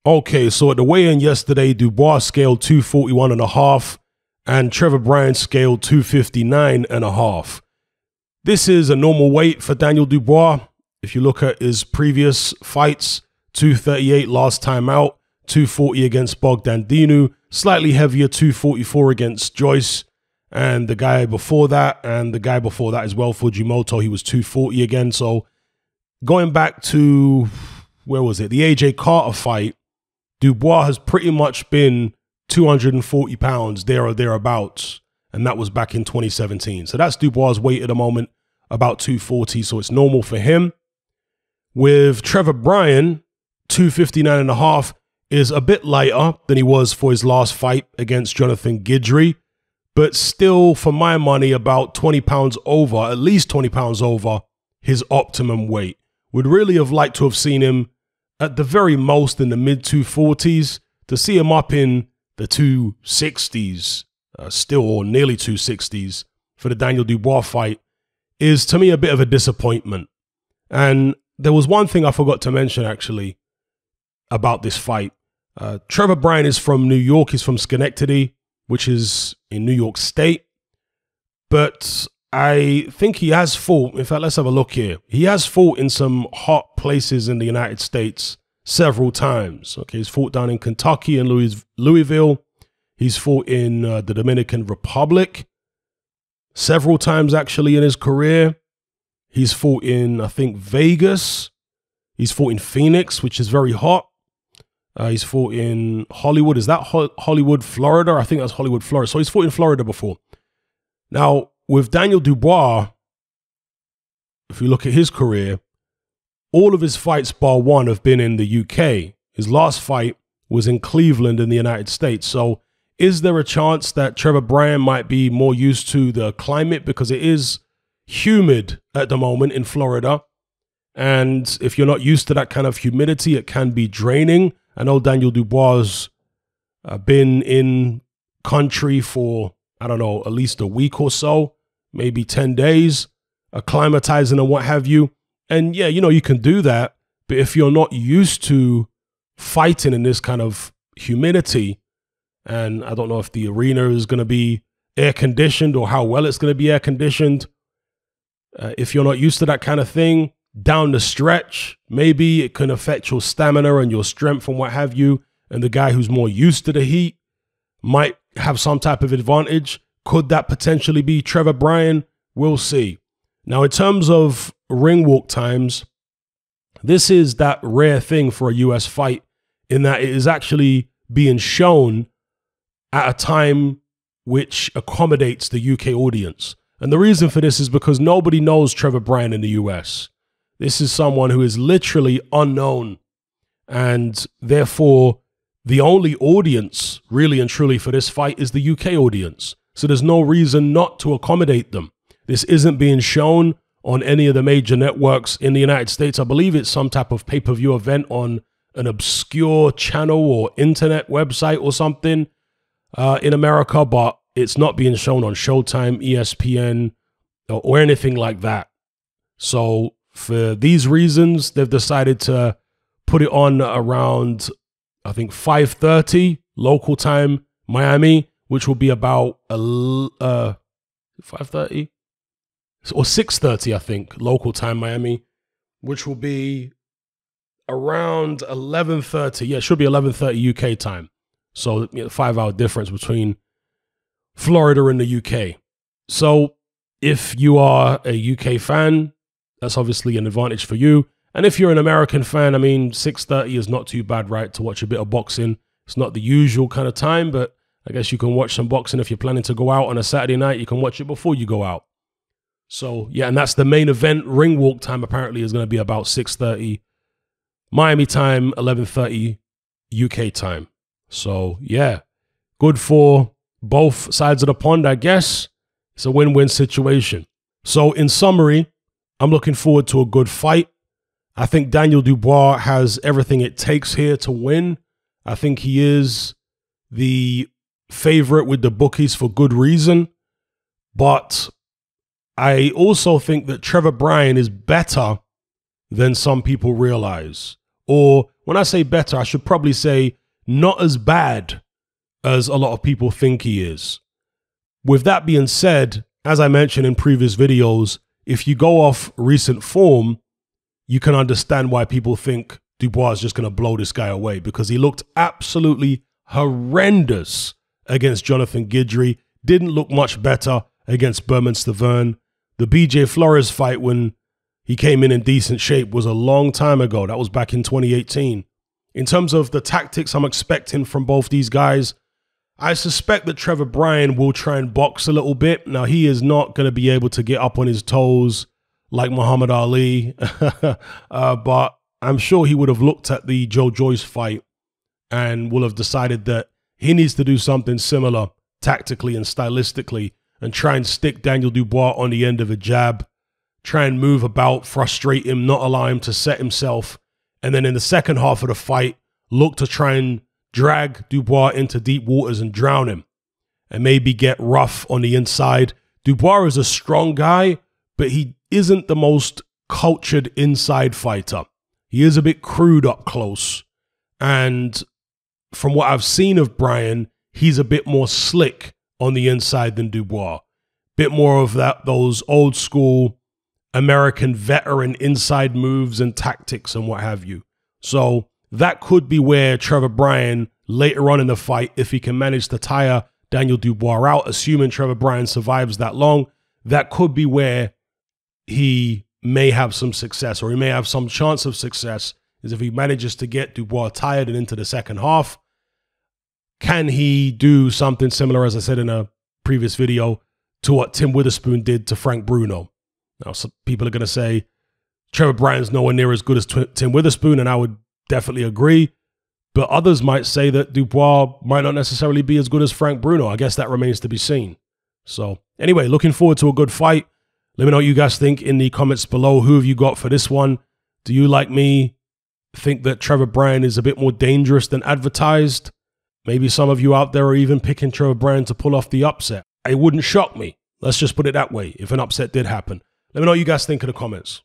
Okay, so at the weigh-in yesterday, Dubois scaled 241.5 and Trevor Bryan scaled 259.5. This is a normal weight for Daniel Dubois. If you look at his previous fights, 238 last time out, 240 against Bogdan Dinu, slightly heavier 244 against Joyce, and the guy before that, and the guy before that as well, Fujimoto, he was 240 again. So going back to, where was it, the AJ Carter fight, Dubois has pretty much been 240 pounds there or thereabouts, and that was back in 2017. So that's Dubois' weight at the moment, about 240, so it's normal for him. With Trevor Bryan, 259.5 is a bit lighter than he was for his last fight against Jonathan Guidry, but still, for my money, about 20 pounds over, at least 20 pounds over his optimum weight. Would really have liked to have seen him at the very most in the mid-240s. To see him up in the 260s, still, or nearly 260s, for the Daniel Dubois fight is, to me, a bit of a disappointment. And there was one thing I forgot to mention, actually, about this fight. Trevor Bryan is from New York. He's from Schenectady, which is in New York State. But I think he has fought, in fact, let's have a look here. He has fought in some hot places in the United States several times. Okay, he's fought down in Kentucky and Louisville. He's fought in the Dominican Republic several times, actually, in his career. He's fought in, I think, Vegas. He's fought in Phoenix, which is very hot. He's fought in Hollywood. Is that Hollywood, Florida? I think that's Hollywood, Florida. So he's fought in Florida before. Now, with Daniel Dubois, if you look at his career, all of his fights bar one have been in the UK. His last fight was in Cleveland in the United States. So is there a chance that Trevor Bryan might be more used to the climate, because it is humid at the moment in Florida? And if you're not used to that kind of humidity, it can be draining. I know Daniel Dubois has been in country for, I don't know, at least a week or so, maybe 10 days, acclimatizing and what have you. And yeah, you know, you can do that. But if you're not used to fighting in this kind of humidity, and I don't know if the arena is going to be air conditioned or how well it's going to be air conditioned, if you're not used to that kind of thing, down the stretch, maybe it can affect your stamina and your strength and what have you. And the guy who's more used to the heat might have some type of advantage. Could that potentially be Trevor Bryan? We'll see. Now, in terms of ring walk times, this is that rare thing for a US fight, in that it is actually being shown at a time which accommodates the UK audience. And the reason for this is because nobody knows Trevor Bryan in the US. This is someone who is literally unknown, and therefore the only audience really and truly for this fight is the UK audience. So there's no reason not to accommodate them. This isn't being shown on any of the major networks in the United States. I believe it's some type of pay-per-view event on an obscure channel or internet website or something in America, but it's not being shown on Showtime, ESPN, or anything like that. So for these reasons, they've decided to put it on around, I think, 5:30 local time, Miami, which will be about 5:30 or 6:30, I think, local time, Miami, which will be around 11:30. Yeah, it should be 11:30 UK time. So, 5-hour difference between Florida and the UK. So if you are a UK fan, that's obviously an advantage for you. And if you're an American fan, I mean, 6:30 is not too bad, right, to watch a bit of boxing. It's not the usual kind of time, but I guess you can watch some boxing if you're planning to go out on a Saturday night. You can watch it before you go out. So, yeah, and that's the main event. Ring walk time apparently is going to be about 6:30 Miami time, 11:30 UK time. So, yeah, good for both sides of the pond, I guess. It's a win-win situation. So, in summary, I'm looking forward to a good fight. I think Daniel Dubois has everything it takes here to win. I think he is the favorite with the bookies for good reason. But I also think that Trevor Bryan is better than some people realize. Or when I say better, I should probably say not as bad as a lot of people think he is. With that being said, as I mentioned in previous videos, if you go off recent form, you can understand why people think Dubois is just going to blow this guy away, because he looked absolutely horrendous against Jonathan Guidry. Didn't look much better against Berman Stavern. The BJ Flores fight, when he came in decent shape, was a long time ago. That was back in 2018. In terms of the tactics I'm expecting from both these guys, I suspect that Trevor Bryan will try and box a little bit. Now, he is not going to be able to get up on his toes like Muhammad Ali, but I'm sure he would have looked at the Joe Joyce fight and will have decided that he needs to do something similar tactically and stylistically and try and stick Daniel Dubois on the end of a jab, try and move about, frustrate him, not allow him to set himself. And then in the second half of the fight, look to try and drag Dubois into deep waters and drown him and maybe get rough on the inside. Dubois is a strong guy, but he isn't the most cultured inside fighter. He is a bit crude up close. And from what I've seen of Bryan, he's a bit more slick on the inside than Dubois. Bit more of those old school American veteran inside moves and tactics and what have you. So that could be where Trevor Bryan, later on in the fight, if he can manage to tire Daniel Dubois out, assuming Trevor Bryan survives that long, that could be where he may have some success, or he may have some chance of success, is if he manages to get Dubois tired and into the second half. Can he do something similar, as I said in a previous video, to what Tim Witherspoon did to Frank Bruno? Now, some people are going to say Trevor Bryan's nowhere near as good as Tim Witherspoon, and I would definitely agree. But others might say that Dubois might not necessarily be as good as Frank Bruno. I guess that remains to be seen. So anyway, looking forward to a good fight. Let me know what you guys think in the comments below. Who have you got for this one? Do you, like me, think that Trevor Bryan is a bit more dangerous than advertised? Maybe some of you out there are even picking Trevor Bryan to pull off the upset. It wouldn't shock me. Let's just put it that way, if an upset did happen. Let me know what you guys think in the comments.